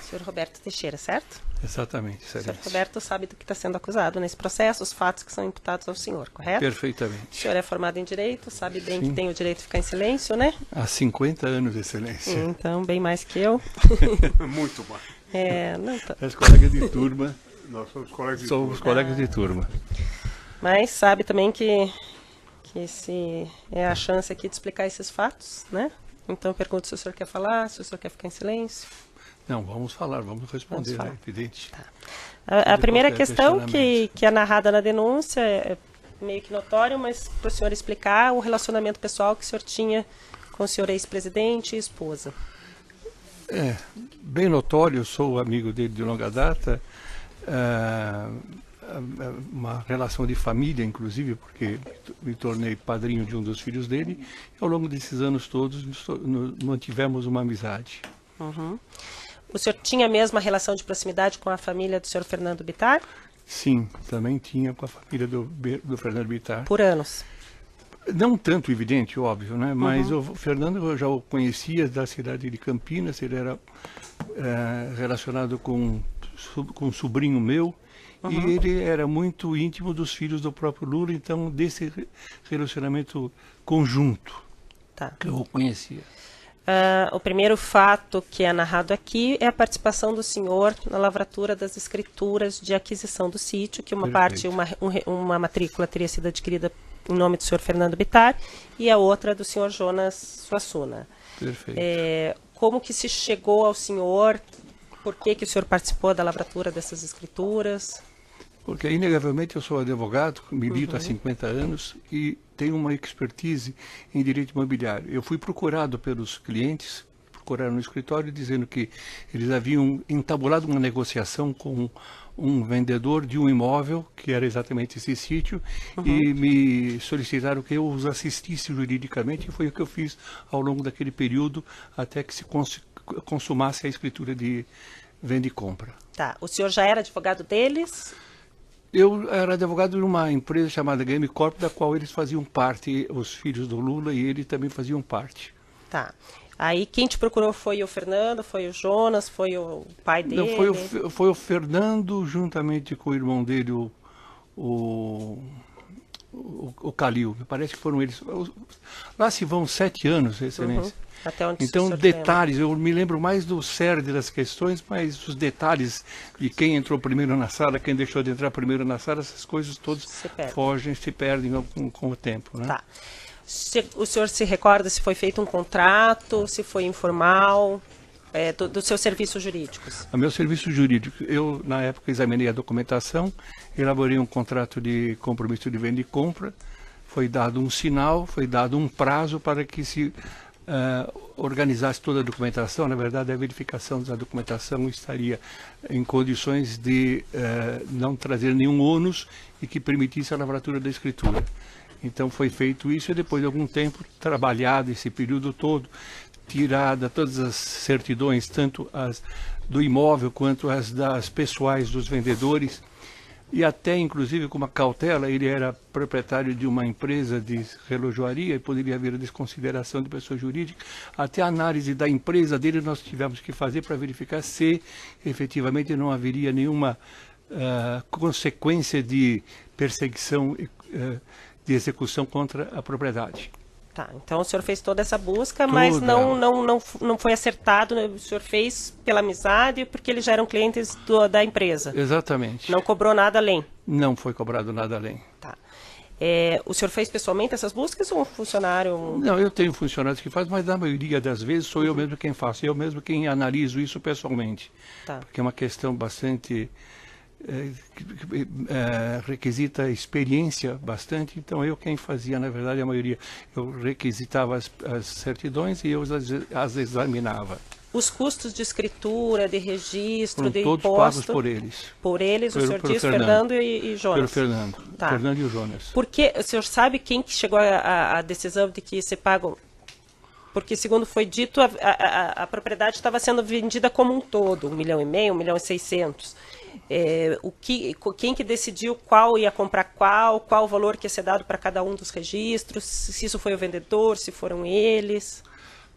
Senhor Roberto Teixeira, certo? Exatamente, O senhor excelência. Roberto sabe do que está sendo acusado nesse processo, os fatos que são imputados ao senhor, correto? O Perfeitamente. senhor é formado em Direito, sabe bem Sim. que tem o direito de ficar em silêncio, né? Há 50 anos, excelência. Então, bem mais que eu. Muito bom. Não tá. As colegas de turma, Nós somos colegas de somos turma. colegas de turma. Mas sabe também que esse é a chance aqui de explicar esses fatos, né? Então, eu pergunto se o senhor quer falar, se o senhor quer ficar em silêncio. Não, vamos falar, vamos responder, Vamos falar. é evidente. A primeira qualquer questão questionamento. que é narrada na denúncia é meio que notório, mas para o senhor explicar o relacionamento pessoal que o senhor tinha com o senhor ex-presidente e esposa. Bem notório, eu sou amigo dele de longa data, uma relação de família, inclusive, porque me tornei padrinho de um dos filhos dele, e ao longo desses anos todos mantivemos uma amizade. Uhum. O senhor tinha a mesma relação de proximidade com a família do senhor Fernando Bittar? Sim, também tinha com a família do Fernando Bittar. Por anos. Não tanto evidente, óbvio, né? Mas o Fernando eu já o conhecia da cidade de Campinas, ele era relacionado com um sobrinho meu, e ele era muito íntimo dos filhos do próprio Lula, então desse relacionamento conjunto que eu o conhecia. O primeiro fato que é narrado aqui é a participação do senhor na lavratura das escrituras de aquisição do sítio, que uma parte, uma matrícula teria sido adquirida em nome do senhor Fernando Bittar e a outra do senhor Jonas Suassuna. Perfeito. Como que se chegou ao senhor? Por que o senhor participou da lavratura dessas escrituras? Porque, inegavelmente, eu sou advogado, milito há 50 anos e tenho uma expertise em direito imobiliário. Eu fui procurado pelos clientes, procuraram no escritório, dizendo que eles haviam entabulado uma negociação com um vendedor de um imóvel, que era exatamente esse sítio, e me solicitaram que eu os assistisse juridicamente, e foi o que eu fiz ao longo daquele período, até que se consumasse a escritura de venda e compra. Tá. O senhor já era advogado deles? Eu era advogado de uma empresa chamada Game Corp, da qual eles faziam parte, os filhos do Lula e ele também faziam parte. Tá. Aí quem te procurou foi o Fernando, foi o Jonas, foi o pai dele? Não, foi o Fernando, juntamente com o irmão dele, o Calil. Me parece que foram eles. Lá se vão 7 anos, excelência. Até onde Então, detalhes, eu me lembro mais do cerne das questões, mas os detalhes de quem entrou primeiro na sala, quem deixou de entrar primeiro na sala, essas coisas todas se perdem com o tempo. Né? Tá. O senhor se recorda se foi feito um contrato, se foi informal, dos seus serviços jurídicos? O meu serviço jurídico, eu na época examinei a documentação, elaborei um contrato de compromisso de venda e compra, foi dado um sinal, foi dado um prazo para que se organizasse toda a documentação. Na verdade, a verificação da documentação estaria em condições de não trazer nenhum ônus e que permitisse a lavratura da escritura. Então foi feito isso e depois de algum tempo, trabalhado esse período todo, tirada todas as certidões, tanto as do imóvel quanto as das pessoais dos vendedores, e até inclusive com uma cautela, ele era proprietário de uma empresa de relojoaria e poderia haver a desconsideração de pessoa jurídica. Até a análise da empresa dele nós tivemos que fazer para verificar se efetivamente não haveria nenhuma consequência de perseguição de execução contra a propriedade. Tá, então o senhor fez toda essa busca, mas não foi acertado, né? O senhor fez pela amizade, porque eles já eram clientes da empresa. Exatamente. Não cobrou nada além? Não foi cobrado nada além. Tá. O senhor fez pessoalmente essas buscas ou um funcionário? Não, eu tenho funcionários que fazem, mas na maioria das vezes sou eu mesmo quem faço, eu mesmo quem analiso isso pessoalmente. Tá. Porque é uma questão bastante... requisita experiência bastante, então eu quem fazia, na verdade, a maioria, eu requisitava as certidões e eu as examinava. Os custos de escritura, de registro, foram de todos imposto... pagos por eles. Por eles, o senhor diz Fernando e Jonas? Pelo Fernando. Tá. Fernando e o Jonas. Porque o senhor sabe quem que chegou à decisão de que se pagam? Porque, segundo foi dito, a propriedade estava sendo vendida como um todo, 1,5 milhão, 1,6 milhão. Quem que decidiu qual ia comprar qual o valor que ia ser dado para cada um dos registros, se isso foi o vendedor, se foram eles?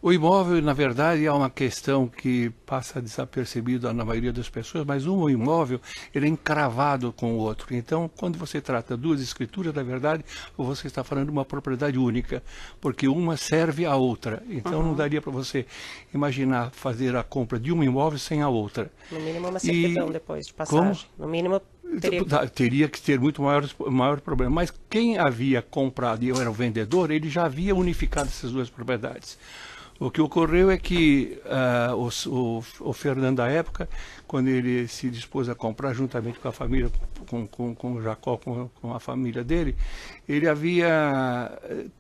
O imóvel, na verdade, é uma questão que passa desapercebida na maioria das pessoas, mas um imóvel, ele é encravado com o outro. Então, quando você trata duas escrituras, na verdade, você está falando de uma propriedade única, porque uma serve à outra. Então, não daria para você imaginar fazer a compra de um imóvel sem a outra. No mínimo uma certidão depois de passagem. Como? No mínimo teria que ter muito maior problema. Mas quem havia comprado e eu era o vendedor, ele já havia unificado essas duas propriedades. O que ocorreu é que o Fernando, da época, quando ele se dispôs a comprar juntamente com a família, com o Jacó, com a família dele, ele havia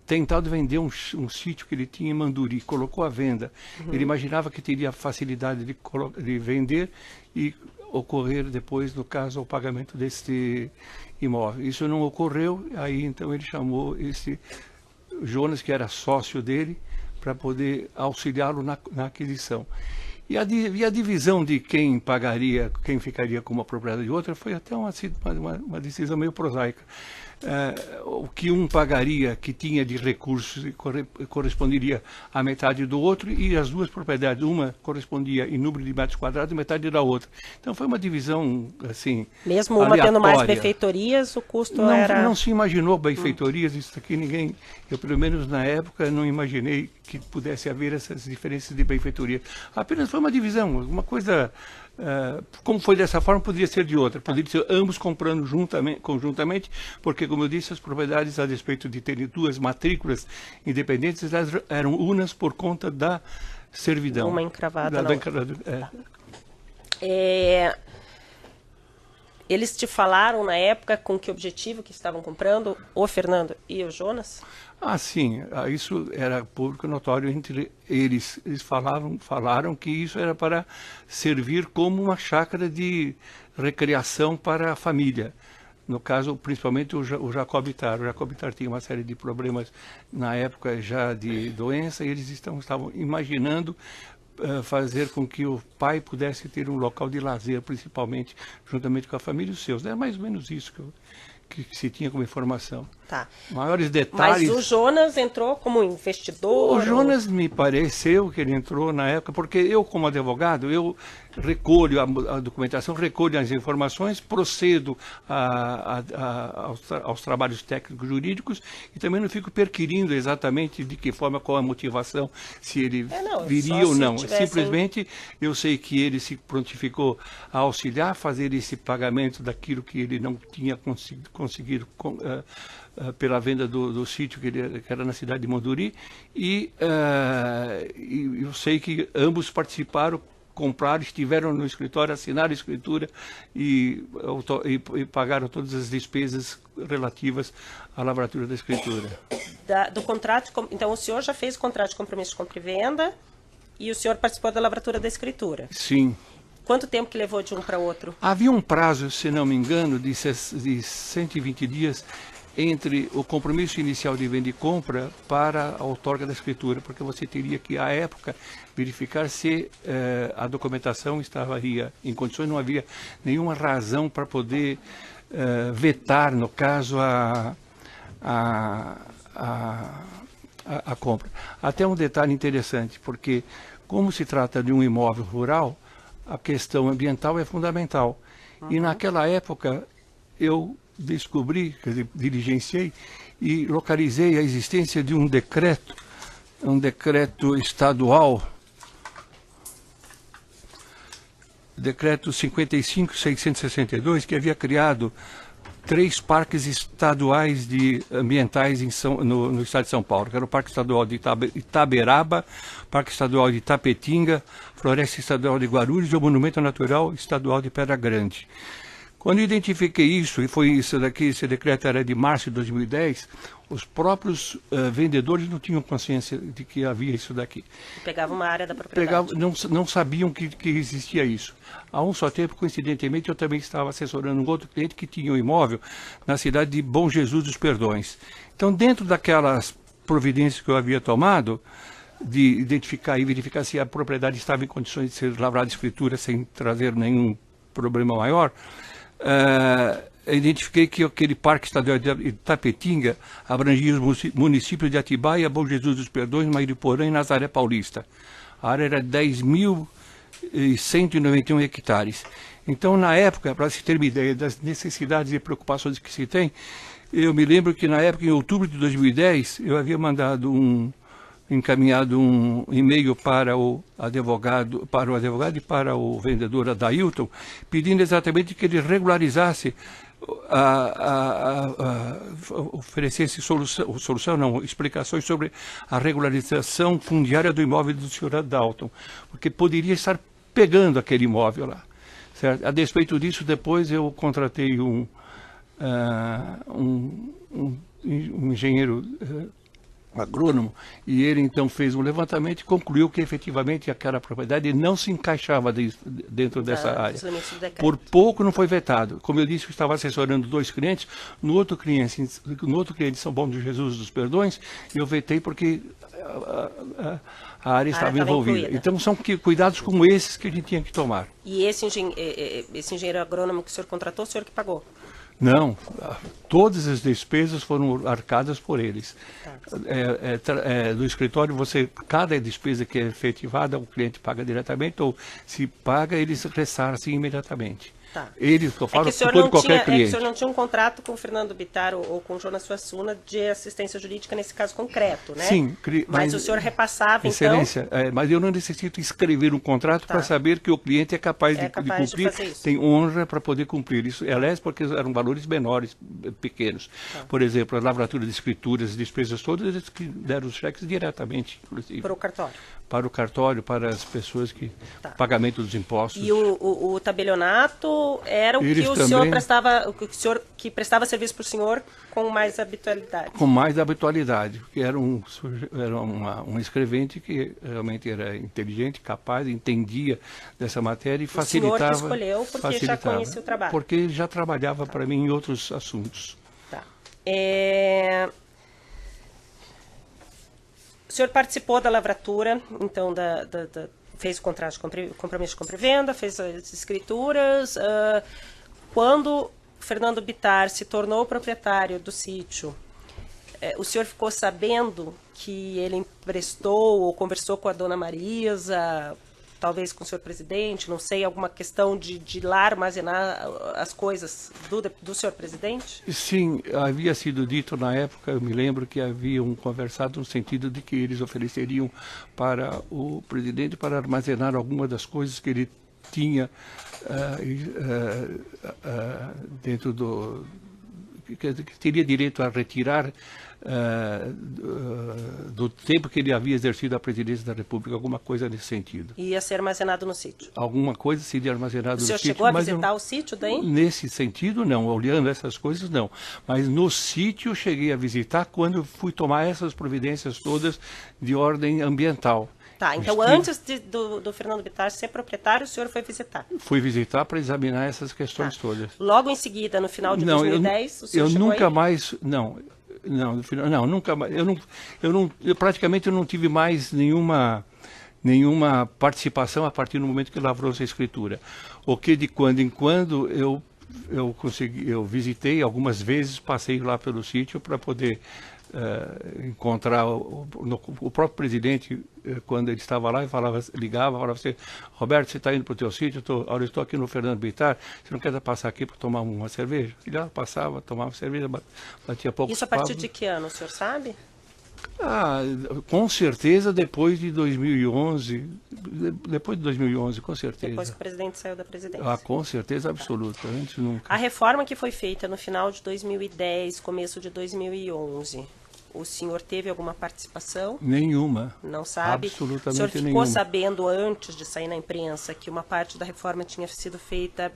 tentado vender um sítio que ele tinha em Manduri, colocou à venda. Ele imaginava que teria facilidade de vender e ocorrer depois, no caso, o pagamento desse imóvel. Isso não ocorreu, aí então ele chamou esse Jonas, que era sócio dele, para poder auxiliá-lo na aquisição. E a divisão de quem pagaria, quem ficaria com uma propriedade e outra, foi até uma decisão meio prosaica. O que um pagaria, que tinha de recursos, corresponderia à metade do outro, e as duas propriedades, uma correspondia em número de metros quadrados e metade da outra. Então foi uma divisão, assim, mesmo uma aleatória. tendo mais benfeitorias, o custo era... Não se imaginou benfeitorias, isso aqui ninguém, eu pelo menos na época não imaginei que pudesse haver essas diferenças de benfeitoria. Apenas foi uma divisão, uma coisa... como foi dessa forma, poderia ser de outra. Poderia ser ambos comprando conjuntamente, porque, como eu disse, as propriedades, a despeito de terem duas matrículas independentes, elas eram unas por conta da servidão. Uma encravada na outra. Eles te falaram na época com que objetivo que estavam comprando, o Fernando e o Jonas? Ah, sim, isso era público notório entre eles. Eles falaram que isso era para servir como uma chácara de recreação para a família. No caso, principalmente o Jacó Bittar. O Jacó Bittar tinha uma série de problemas na época já de doença, e eles estavam imaginando fazer com que o pai pudesse ter um local de lazer, principalmente, juntamente com a família e os seus. É mais ou menos isso que se tinha como informação. Tá. Maiores detalhes... Mas o Jonas entrou como investidor? O Jonas me pareceu que ele entrou na época, porque eu, como advogado, eu recolho a documentação, recolho as informações, procedo aos trabalhos técnicos jurídicos e também não fico perquirindo exatamente de que forma, qual a motivação, se ele viria ou não. Simplesmente eu sei que ele se prontificou a auxiliar, fazer esse pagamento daquilo que ele não tinha conseguido pela venda do sítio que era na cidade de Manduri, e eu sei que ambos participaram, compraram, estiveram no escritório, assinaram a escritura e pagaram todas as despesas relativas à lavratura da escritura. Do contrato, então o senhor já fez o contrato de compromisso de compra e venda e o senhor participou da lavratura da escritura? Sim. Quanto tempo que levou de um para o outro? Havia um prazo, se não me engano, de 120 dias entre o compromisso inicial de venda e compra para a outorga da escritura, porque você teria que, à época, verificar se a documentação estaria em condições, não havia nenhuma razão para poder vetar, no caso, a compra. Até um detalhe interessante, porque como se trata de um imóvel rural, a questão ambiental é fundamental. E naquela época eu descobri, quer dizer, diligenciei e localizei a existência de um decreto estadual, decreto 55.662, que havia criado 3 parques estaduais ambientais no estado de São Paulo, que era o Parque Estadual de Itaberaba, Parque Estadual de Itapetinga, Floresta Estadual de Guarulhos e o Monumento Natural Estadual de Pedra Grande. Quando eu identifiquei isso, e foi isso daqui, esse decreto era de março de 2010, os próprios vendedores não tinham consciência de que havia isso daqui. Pegavam uma área da propriedade. Não sabiam que existia isso. Há um só tempo, coincidentemente, eu também estava assessorando um outro cliente que tinha um imóvel na cidade de Bom Jesus dos Perdões. Então, dentro daquelas providências que eu havia tomado, de identificar e verificar se a propriedade estava em condições de ser lavrada de escritura sem trazer nenhum problema maior, identifiquei que aquele Parque Estadual de Itapetinga abrangia os municípios de Atibaia, Bom Jesus dos Perdões, Mairiporã e Nazaré Paulista. A área era 10.191 hectares. Então, na época, para se ter uma ideia das necessidades e preocupações que se tem, eu me lembro que na época, em outubro de 2010, eu havia encaminhado um e-mail para o advogado e para o vendedor Adailton, pedindo exatamente que ele regularizasse, oferecesse explicações sobre a regularização fundiária do imóvel do senhor Adalton, porque poderia estar pegando aquele imóvel lá. Certo? A despeito disso, depois eu contratei um engenheiro agrônomo, e ele então fez um levantamento e concluiu que efetivamente aquela propriedade não se encaixava dentro dessa área. Por pouco não foi vetado. Como eu disse, eu estava assessorando 2 clientes, no outro cliente de São Bom de Jesus dos Perdões, eu vetei porque a área estava envolvida. Então são cuidados como esses que a gente tinha que tomar. E esse engenheiro agrônomo que o senhor contratou, o senhor que pagou? Não, todas as despesas foram arcadas por eles. Do escritório, cada despesa que é efetivada, o cliente paga diretamente, ou se paga, eles ressarcem imediatamente. Tá. Eles, eu falo por todo qualquer cliente. É que o senhor não tinha um contrato com o Fernando Bittar ou com o Jonas Suassuna de assistência jurídica nesse caso concreto, né? Sim. Mas o senhor repassava, Excelência, então... mas eu não necessito escrever um contrato para saber que o cliente é capaz de cumprir, tem honra para poder cumprir isso. Aliás, porque eram valores menores, pequenos. Tá. Por exemplo, a lavratura de escrituras, as despesas todas, eles que deram os cheques diretamente, inclusive. Para o cartório? Para o cartório, para as pessoas que... Pagamento dos impostos. E o tabelionato era o que o senhor prestava, o senhor que prestava serviço para o senhor com mais habitualidade? Com mais habitualidade, porque era um escrevente que realmente era inteligente, capaz, entendia dessa matéria e facilitava. O senhor que escolheu porque já conhecia o trabalho? Porque já trabalhava para mim em outros assuntos. Tá. O senhor participou da lavratura, então, fez o contrato de compromisso de compra e venda, fez as escrituras. Quando Fernando Bittar se tornou proprietário do sítio, o senhor ficou sabendo que ele emprestou ou conversou com a dona Marisa, talvez com o senhor presidente, não sei, alguma questão de ir lá armazenar as coisas do senhor presidente? Sim, havia sido dito na época, eu me lembro que haviam conversado no sentido de que eles ofereceriam para o presidente para armazenar algumas das coisas que ele tinha dentro do... que teria direito a retirar do tempo que ele havia exercido a presidência da República, alguma coisa nesse sentido. Ia ser armazenado no sítio? Alguma coisa seria armazenada no sítio. O senhor chegou a visitar o sítio daí? Nesse sentido, não. Olhando essas coisas, não. Mas no sítio eu cheguei a visitar quando eu fui tomar essas providências todas de ordem ambiental. Tá, então antes do Fernando Bittar ser proprietário, o senhor foi visitar? Fui visitar para examinar essas questões todas. Logo em seguida, no final de 2010, o senhor chegou nunca aí? Mais... Nunca mais. Eu praticamente não tive mais nenhuma participação a partir do momento que lavrou essa escritura. O que de quando em quando eu visitei algumas vezes, passei lá pelo sítio para poder encontrar o próprio presidente, quando ele estava lá, ligava, falava assim: Roberto, você está indo para o teu sítio? Eu estou aqui no Fernando Bittar, você não quer passar aqui para tomar uma cerveja? Ele lá passava, tomava cerveja, batia pouco. Isso a partir de que ano, o senhor sabe? Com certeza depois de 2011, com certeza. Depois que o presidente saiu da presidência. Com certeza absoluta, antes nunca. A reforma que foi feita no final de 2010, começo de 2011, o senhor teve alguma participação? Nenhuma. Não sabe? Absolutamente nenhuma. O senhor nenhuma. ficou sabendo antes de sair na imprensa que uma parte da reforma tinha sido feita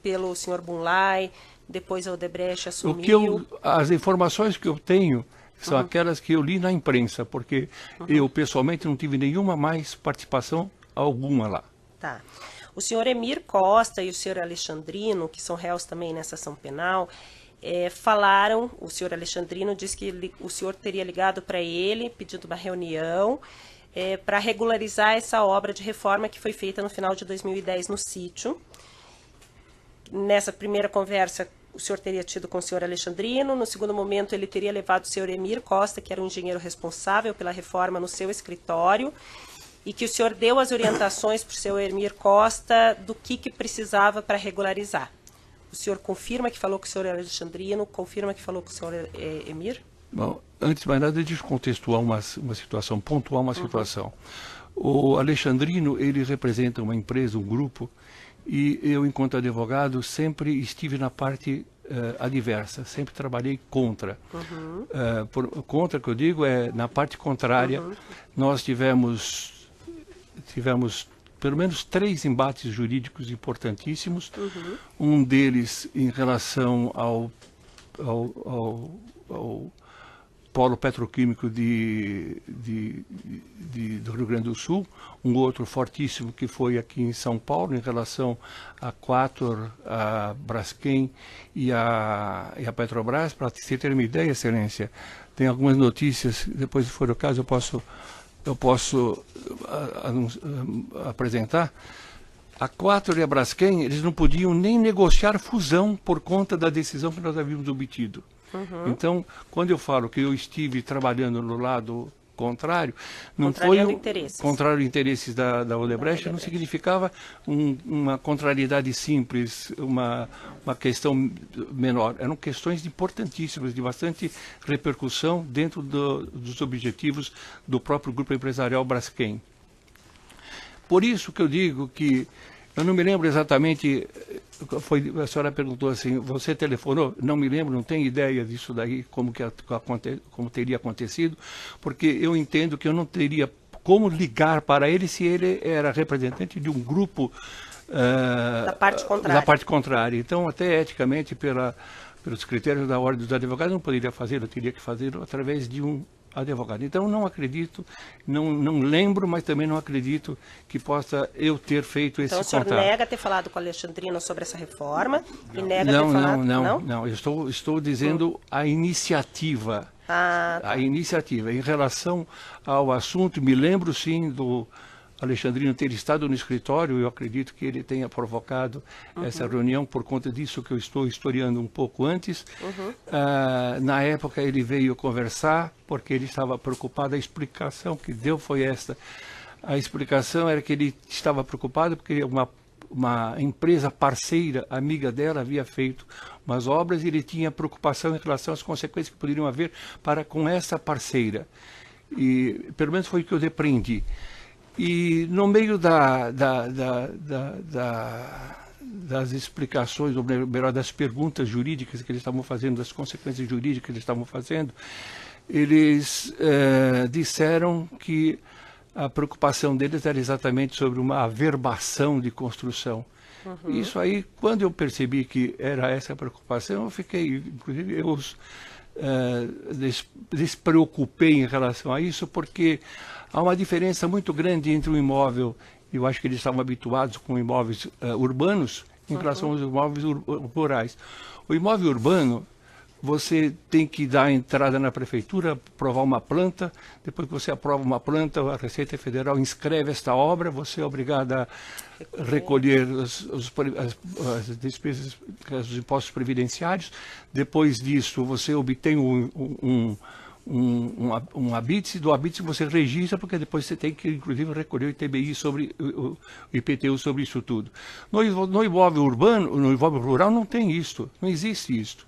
pelo senhor Bunlai, depois a Odebrecht assumiu? As informações que eu tenho são aquelas que eu li na imprensa, porque eu pessoalmente não tive nenhuma mais participação alguma lá. Tá. O senhor Emir Costa e o senhor Alexandrino, que são réus também nessa ação penal, falaram, o senhor Alexandrino disse que o senhor teria ligado para ele, pedindo uma reunião, para regularizar essa obra de reforma que foi feita no final de 2010 no sítio. Nessa primeira conversa, o senhor teria tido com o senhor Alexandrino. No segundo momento, ele teria levado o senhor Emir Costa, que era o engenheiro responsável pela reforma, no seu escritório, e que o senhor deu as orientações para o senhor Emir Costa do que precisava para regularizar. O senhor confirma que falou com o senhor Alexandrino, confirma que falou com o senhor Emir? Bom, antes de mais nada, deixa eu contextuar uma situação, pontuar uma situação. O Alexandrino, ele representa uma empresa, um grupo, e eu, enquanto advogado, sempre estive na parte adversa, sempre trabalhei contra. Contra, que eu digo, é na parte contrária. Nós tivemos pelo menos 3 embates jurídicos importantíssimos, um deles em relação ao polo petroquímico do Rio Grande do Sul, um outro fortíssimo que foi aqui em São Paulo, em relação a Quator, a Braskem e a Petrobras. Para você ter uma ideia, Excelência, tem algumas notícias, depois, se for o caso, eu posso apresentar. A Quator e a Braskem, eles não podiam nem negociar fusão por conta da decisão que nós havíamos obtido. Então, quando eu falo que eu estive trabalhando no lado contrário, não foi contrário a interesses da Odebrecht, não significava uma contrariedade simples, uma questão menor. Eram questões importantíssimas, de bastante repercussão dentro dos objetivos do próprio grupo empresarial Braskem. Por isso que eu digo que eu não me lembro exatamente, a senhora perguntou assim, você telefonou? Não me lembro, não tenho ideia disso daí, como teria acontecido, porque eu entendo que eu não teria como ligar para ele se ele era representante de um grupo da parte contrária. Então, até eticamente, pelos critérios da Ordem dos Advogados, não poderia fazer, eu teria que fazer através de um advogado. Então, não acredito, não lembro, mas também não acredito que possa eu ter feito esse contato. Então, o senhor nega ter falado com o Alexandrino sobre essa reforma e nega ter falado... Não, eu estou dizendo a iniciativa. A iniciativa. Em relação ao assunto, me lembro sim do Alexandrino ter estado no escritório, eu acredito que ele tenha provocado essa reunião por conta disso que eu estou historiando um pouco antes. Na época ele veio conversar, porque ele estava preocupado, a explicação que deu foi esta. A explicação era que ele estava preocupado porque uma empresa parceira, amiga dela, havia feito umas obras e ele tinha preocupação em relação às consequências que poderiam haver com essa parceira. E pelo menos foi o que eu depreendi. E no meio das explicações, ou melhor, das perguntas jurídicas que eles estavam fazendo, das consequências jurídicas que eles estavam fazendo, eles disseram que a preocupação deles era exatamente sobre uma averbação de construção. Isso aí, quando eu percebi que era essa a preocupação, eu fiquei, inclusive, eu despreocupei em relação a isso, porque há uma diferença muito grande entre um imóvel, eu acho que eles estavam habituados com imóveis urbanos, em relação aos imóveis rurais. O imóvel urbano, você tem que dar a entrada na prefeitura, aprovar uma planta, depois que você aprova uma planta, a Receita Federal inscreve esta obra, você é obrigado a recolher as despesas, os impostos previdenciários. Depois disso, você obtém um habite, do habite você registra, porque depois você tem que, inclusive, recolher o ITBI sobre o IPTU sobre isso tudo. No imóvel urbano, no imóvel rural, não tem isso, não existe isso.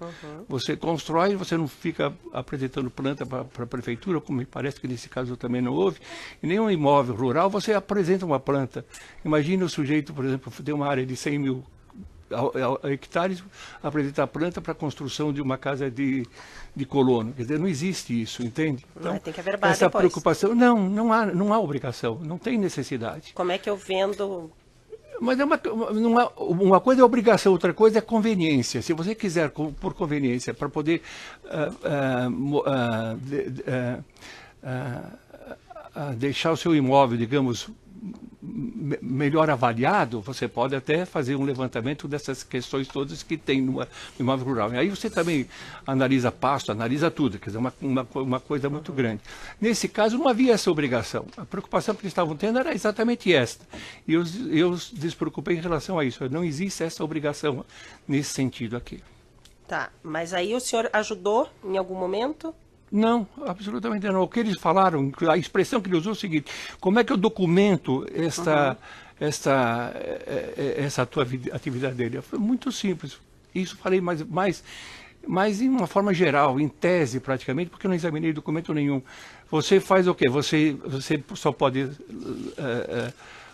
Você constrói, você não fica apresentando planta para a prefeitura, como me parece que nesse caso também não houve. Em nenhum imóvel rural você apresenta uma planta. Imagine o sujeito, por exemplo, ter uma área de 100 mil hectares, apresentar a planta para a construção de uma casa de colono. Quer dizer, não existe isso, entende? Então, tem que averbar essa depois. Preocupação, não há obrigação, não tem necessidade. Como é que eu vendo... Mas uma coisa é obrigação, outra coisa é conveniência. Se você quiser, por conveniência, para poder deixar o seu imóvel, digamos, melhor avaliado, você pode até fazer um levantamento dessas questões todas que tem no imóvel rural. E aí você também analisa pasto, analisa tudo, quer dizer, uma coisa muito grande. Nesse caso, não havia essa obrigação. A preocupação que eles estavam tendo era exatamente esta. E eu despreocupei em relação a isso. Não existe essa obrigação nesse sentido aqui. Tá, mas aí o senhor ajudou em algum momento? Não, absolutamente não. O que eles falaram, a expressão que ele usou é o seguinte: como é que eu documento essa tua atividade dele? Foi muito simples. Isso falei mas em uma forma geral, em tese praticamente, porque eu não examinei documento nenhum. Você faz o quê? Você só pode...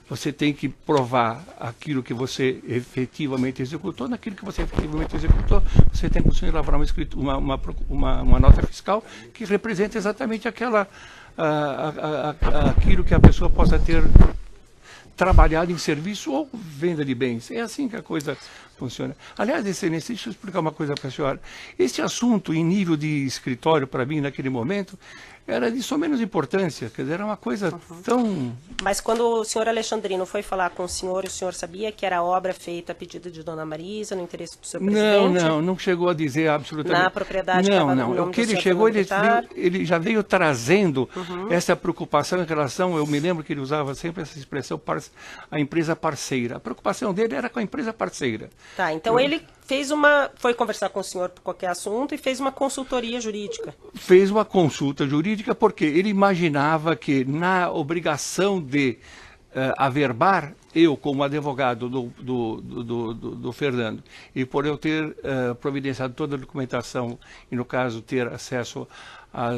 você tem que provar aquilo que você efetivamente executou. Naquilo que você efetivamente executou, você tem condições de elaborar uma nota fiscal que representa exatamente aquilo que a pessoa possa ter trabalhado em serviço ou venda de bens. É assim que a coisa funciona. Aliás, Excelência, deixa eu explicar uma coisa para a senhora. Este assunto, em nível de escritório, para mim, naquele momento, era de só menos importância, quer dizer, era uma coisa tão... Mas quando o senhor Alexandrino foi falar com o senhor sabia que era obra feita a pedido de Dona Marisa, no interesse do seu presidente? Não chegou a dizer absolutamente... Na propriedade não. O que ele chegou, ele já veio trazendo essa preocupação em relação, eu me lembro que ele usava sempre essa expressão, a empresa parceira. A preocupação dele era com a empresa parceira. Tá, então ele foi conversar com o senhor por qualquer assunto e fez uma consultoria jurídica. Fez uma consulta jurídica porque ele imaginava que na obrigação de averbar, eu como advogado do Fernando, e por eu ter providenciado toda a documentação, e no caso ter acesso à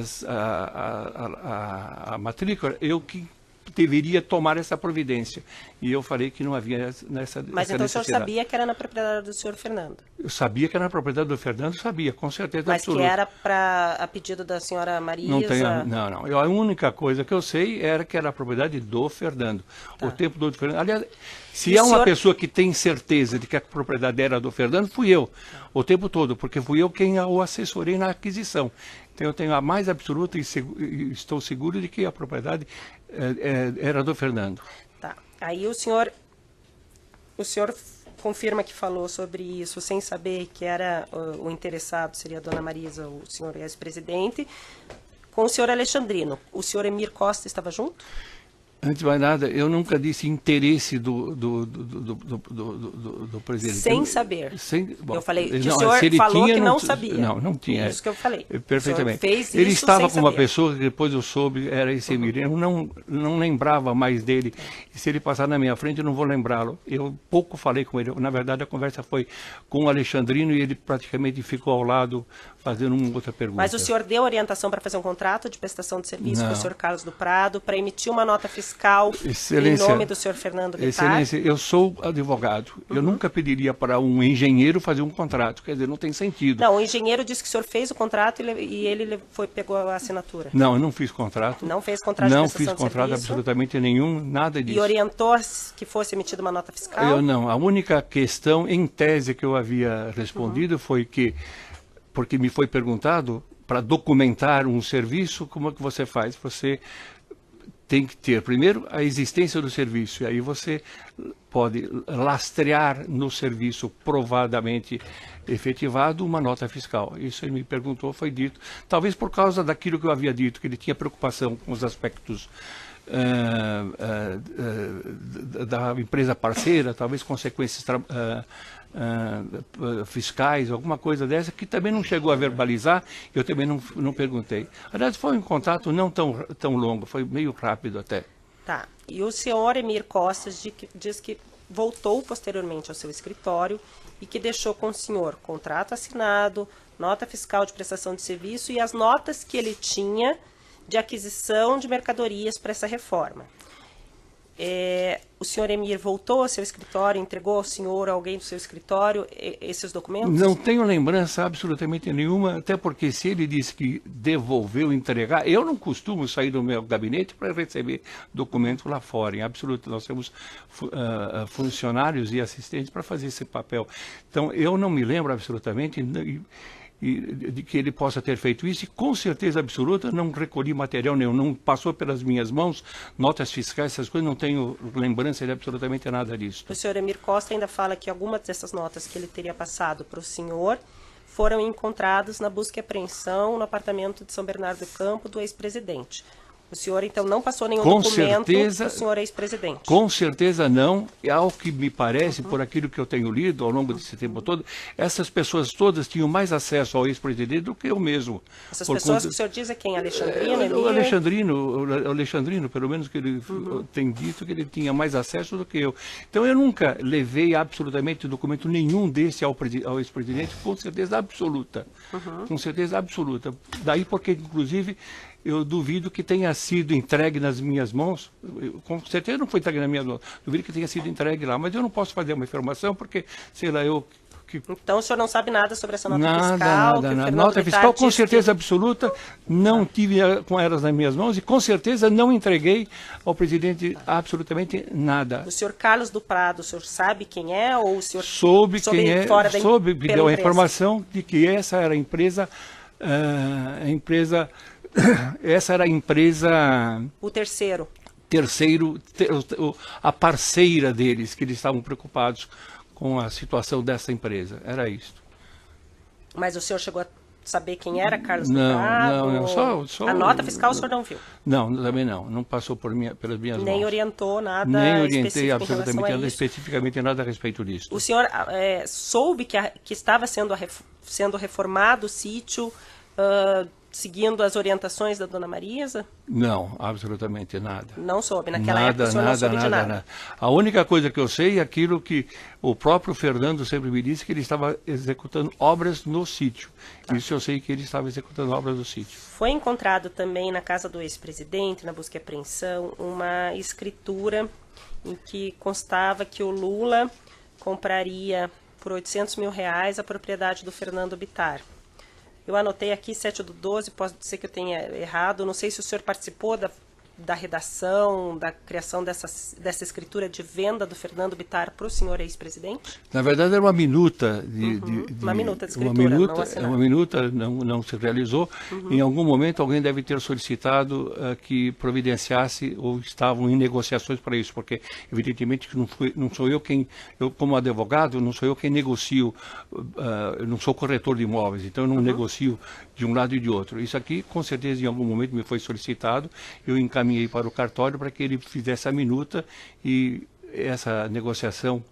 matrícula, eu que deveria tomar essa providência. E eu falei que não havia nessa Mas então o senhor sabia que era na propriedade do senhor Fernando? Eu sabia que era na propriedade do Fernando, sabia, com certeza absoluta. Mas que era a pedido da senhora Marisa? Não. A única coisa que eu sei era que era a propriedade do Fernando. Tá. O tempo todo do Fernando. Aliás, se há uma pessoa que tem certeza de que a propriedade era do Fernando, fui eu. O tempo todo, porque fui eu quem o assessorei na aquisição. Então eu tenho a mais absoluta e estou seguro de que a propriedade era do Fernando. Tá. Aí o senhor confirma que falou sobre isso sem saber que era o interessado, seria a Dona Marisa, o senhor ex-presidente, com o senhor Alexandrino. O senhor Emir Costa estava junto? Antes de mais nada, eu nunca disse interesse do presidente. Sem saber. Bom, eu falei que o senhor falou que não sabia. Não tinha. Isso que eu falei. Perfeitamente. Fez ele isso estava sem com uma saber. pessoa que depois eu soube, era esse Emir. Eu não lembrava mais dele. E se ele passar na minha frente, eu não vou lembrá-lo. Eu pouco falei com ele. Na verdade, a conversa foi com o Alexandrino e ele praticamente ficou ao lado fazendo uma outra pergunta. Mas o senhor deu orientação para fazer um contrato de prestação de serviço para o senhor Carlos do Prado, para emitir uma nota fiscal em nome do senhor Fernando Bittar? Excelência, eu sou advogado. Eu nunca pediria para um engenheiro fazer um contrato. Quer dizer, não tem sentido. Não, o engenheiro disse que o senhor fez o contrato e ele pegou a assinatura. Não, eu não fiz contrato. Não fez contrato de prestação de serviço? Não fiz contrato absolutamente nenhum, nada disso. E orientou que fosse emitida uma nota fiscal? Eu não. A única questão, em tese, que eu havia respondido foi que, porque me foi perguntado, para documentar um serviço, como é que você faz? Você tem que ter, primeiro, a existência do serviço, e aí você pode lastrear no serviço provadamente efetivado uma nota fiscal. Isso ele me perguntou, foi dito, talvez por causa daquilo que eu havia dito, que ele tinha preocupação com os aspectos da empresa parceira, talvez consequências fiscais, alguma coisa dessa, que também não chegou a verbalizar, eu também não perguntei. Aliás, foi um contato não tão longo, foi meio rápido até. Tá. E o senhor Emir Costa diz que voltou posteriormente ao seu escritório e que deixou com o senhor contrato assinado, nota fiscal de prestação de serviço e as notas que ele tinha de aquisição de mercadorias para essa reforma. O senhor Emir voltou ao seu escritório, entregou ao senhor, alguém do seu escritório, esses documentos? Não tenho lembrança absolutamente nenhuma, até porque se ele disse que devolveu, entregar, eu não costumo sair do meu gabinete para receber documento lá fora, em absoluto. Nós temos funcionários e assistentes para fazer esse papel. Então, eu não me lembro absolutamente de que ele possa ter feito isso, e com certeza absoluta não recolhi material nenhum, não passou pelas minhas mãos, notas fiscais, essas coisas, não tenho lembrança de absolutamente nada disso. O senhor Emir Costa ainda fala que algumas dessas notas que ele teria passado para o senhor foram encontradas na busca e apreensão no apartamento de São Bernardo do Campo do ex-presidente. O senhor, então, não passou nenhum Com documento certeza, para o senhor ex-presidente? Com certeza não. E ao que me parece, por aquilo que eu tenho lido ao longo desse tempo todo, essas pessoas todas tinham mais acesso ao ex-presidente do que eu mesmo. Essas pessoas que o senhor diz é quem? Alexandrino? O Alexandrino, pelo menos que ele tem dito que ele tinha mais acesso do que eu. Então eu nunca levei absolutamente documento nenhum desse ao ex-presidente, com certeza absoluta. Com certeza absoluta. Daí porque, inclusive, eu duvido que tenha sido entregue nas minhas mãos, com certeza não foi entregue nas minhas mãos, duvido que tenha sido entregue lá, mas eu não posso fazer uma informação porque, sei lá, Então o senhor não sabe nada sobre essa nota fiscal? Nada. Nota fiscal, com certeza absoluta, não tive com elas nas minhas mãos e com certeza não entreguei ao presidente absolutamente nada. O senhor Carlos do Prado, o senhor sabe quem é ou o senhor soube quem é? Soube, me deu a informação de que essa era a empresa, essa era a empresa... O terceiro, a parceira deles, que eles estavam preocupados com a situação dessa empresa. Era isso. Mas o senhor chegou a saber quem era Carlos do Prado? Não. Só a nota fiscal o senhor não viu? Não, também não. Não passou pelas minhas mãos. Nem orientou nada Nem orientei absolutamente especificamente nada a respeito disso. O senhor soube que estava sendo reformado o sítio seguindo as orientações da dona Marisa? Não, absolutamente nada. Não soube, naquela época o senhor não soube de nada. A única coisa que eu sei é aquilo que o próprio Fernando sempre me disse, que ele estava executando obras no sítio. Isso eu sei que ele estava executando obras no sítio. Foi encontrado também na casa do ex-presidente, na busca e apreensão, uma escritura em que constava que o Lula compraria por R$800 mil a propriedade do Fernando Bittar. Eu anotei aqui 7/12, pode ser que eu tenha errado, não sei se o senhor participou da redação, da criação dessa escritura de venda do Fernando Bittar para o senhor ex-presidente? Na verdade, era uma minuta uma minuta de escritura, uma minuta não se realizou. Em algum momento, alguém deve ter solicitado que providenciasse ou estavam em negociações para isso, porque, evidentemente, que não sou eu quem, como advogado, não sou eu quem negocio, eu não sou corretor de imóveis, então eu não negocio de um lado e de outro. Isso aqui, com certeza, em algum momento me foi solicitado, eu encaminhei para o cartório para que ele fizesse a minuta e essa negociação,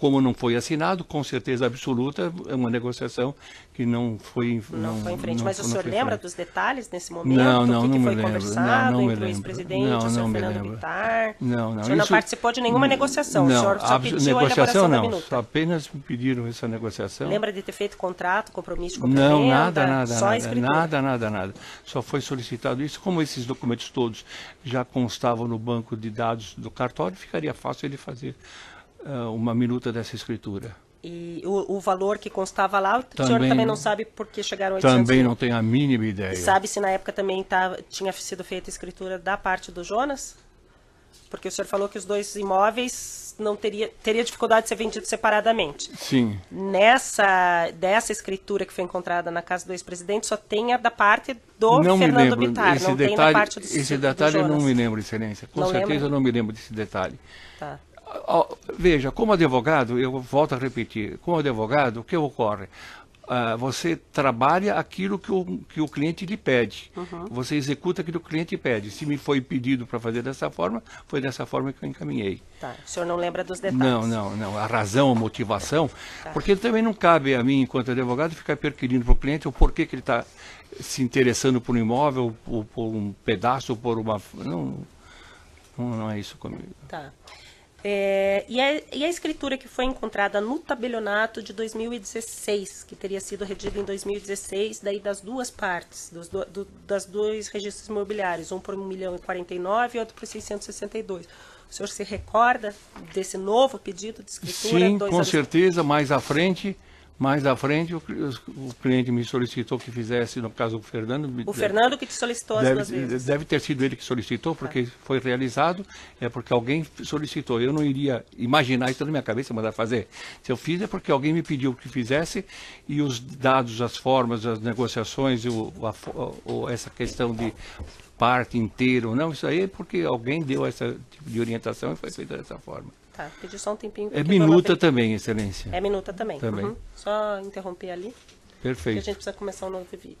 como não foi assinado, com certeza absoluta, é uma negociação que não foi... Não foi em frente, mas o senhor lembra dos detalhes nesse momento? Não o que me foi conversado entre o ex-presidente e o senhor Fernando Bittar? Não. O senhor não participou de nenhuma negociação? O senhor só pediu a elaboração da minuta? Apenas me pediram essa negociação. Lembra de ter feito contrato, compromisso de compra-venda? Não, nada. Só escritura? Nada. Só foi solicitado isso. Como esses documentos todos já constavam no banco de dados do cartório, ficaria fácil ele fazer uma minuta dessa escritura. E o valor que constava lá, o senhor também não sabe por que chegaram a 800 Também mil? não tenho a mínima ideia. E sabe se na época também tinha sido feita a escritura da parte do Jonas? Porque o senhor falou que os dois imóveis não teria dificuldade de ser vendidos separadamente. Sim. Dessa escritura que foi encontrada na casa do ex-presidente, só tem a da parte do Fernando Bittar, não tem da parte do Jonas. Esse detalhe eu não me lembro, Excelência. Com certeza eu não me lembro desse detalhe. Tá. Veja, como advogado, eu volto a repetir, como advogado, o que ocorre? Você trabalha aquilo que o cliente lhe pede. Você executa aquilo que o cliente pede. Se me foi pedido para fazer dessa forma, foi dessa forma que eu encaminhei. Tá. O senhor não lembra dos detalhes? Não. A razão, a motivação, porque também não cabe a mim, enquanto advogado, ficar perquirindo para o cliente o porquê que ele está se interessando por um imóvel, ou por um pedaço, ou por uma... Não é isso comigo. Tá. E a escritura que foi encontrada no tabelionato de 2016, que teria sido redigida em 2016, daí das duas partes, das dois registros imobiliários, um por 1.049.000 e outro por 662. O senhor se recorda desse novo pedido de escritura? Sim, com certeza, mais à frente o cliente me solicitou que fizesse, no caso o Fernando... O Fernando que te solicitou as duas vezes? Deve ter sido ele que solicitou, porque foi realizado, porque alguém solicitou. Eu não iria imaginar isso na minha cabeça, mandar fazer. Se eu fiz é porque alguém me pediu que fizesse, e os dados, as formas, as negociações, essa questão de parte inteira ou não, isso aí é porque alguém deu essa tipo de orientação e foi feita dessa forma. Tá, pedi só um tempinho. É minuta também, Excelência. É minuta também. Também. Só interromper ali. Perfeito. Que a gente precisa começar um novo vídeo.